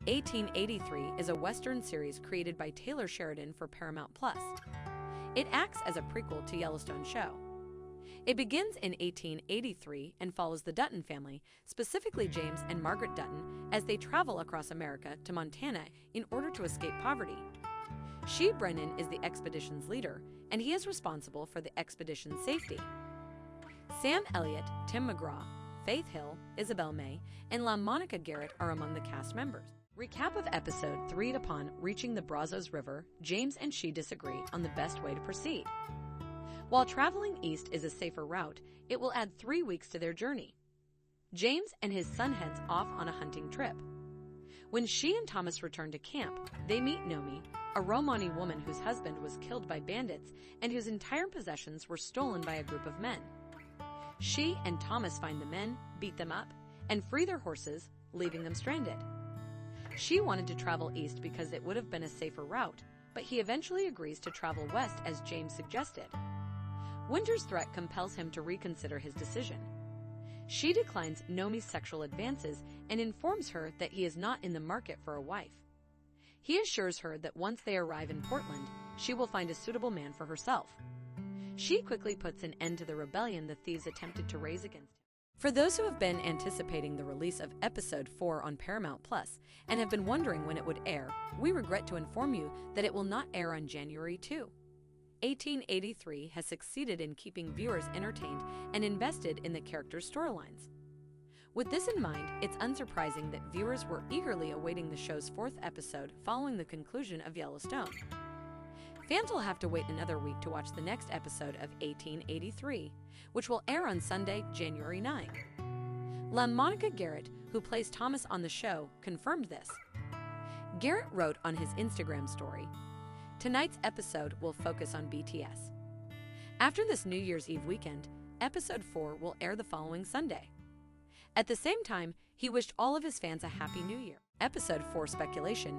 1883 is a Western series created by Taylor Sheridan for Paramount Plus. It acts as a prequel to Yellowstone show. It begins in 1883 and follows the Dutton family, specifically James and Margaret Dutton, as they travel across America to Montana in order to escape poverty. She Brennan is the expedition's leader, and he is responsible for the expedition's safety. Sam Elliott, Tim McGraw, Faith Hill, Isabel May, and LaMonica Garrett are among the cast members. Recap of episode 3. Upon reaching the Brazos River, James and she disagree on the best way to proceed. While traveling east is a safer route, it will add 3 weeks to their journey. James and his son heads off on a hunting trip. When she and Thomas return to camp, they meet Nomi, a Romani woman whose husband was killed by bandits and whose entire possessions were stolen by a group of men. She and Thomas find the men, beat them up, and free their horses, leaving them stranded. She wanted to travel east because it would have been a safer route, but he eventually agrees to travel west as James suggested. Winter's threat compels him to reconsider his decision. She declines Nomi's sexual advances and informs her that he is not in the market for a wife. He assures her that once they arrive in Portland, she will find a suitable man for herself. She quickly puts an end to the rebellion the thieves attempted to raise against him. For those who have been anticipating the release of Episode 4 on Paramount Plus and have been wondering when it would air, we regret to inform you that it will not air on January 2. 1883 has succeeded in keeping viewers entertained and invested in the characters' storylines. With this in mind, it's unsurprising that viewers were eagerly awaiting the show's 4th episode following the conclusion of Yellowstone. Fans will have to wait another week to watch the next episode of 1883, which will air on Sunday, January 9. LaMonica Garrett, who plays Thomas on the show, confirmed this. Garrett wrote on his Instagram story, "Tonight's episode will focus on BTS. After this New Year's Eve weekend, Episode 4 will air the following Sunday." At the same time, he wished all of his fans a Happy New Year. Episode 4 speculation.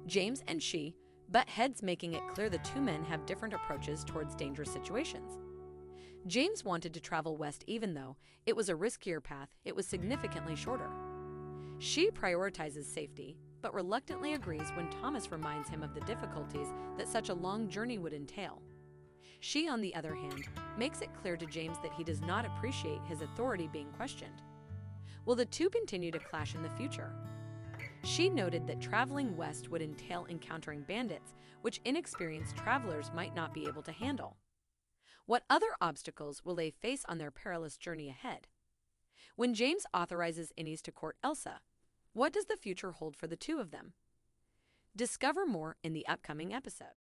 James and she butt heads, making it clear the two men have different approaches towards dangerous situations. James wanted to travel west even though it was a riskier path, it was significantly shorter. She prioritizes safety, but reluctantly agrees when Thomas reminds him of the difficulties that such a long journey would entail. She, on the other hand, makes it clear to James that he does not appreciate his authority being questioned. Will the two continue to clash in the future? She noted that traveling west would entail encountering bandits, which inexperienced travelers might not be able to handle. What other obstacles will they face on their perilous journey ahead? When James authorizes Ennis to court Elsa, what does the future hold for the two of them? Discover more in the upcoming episode.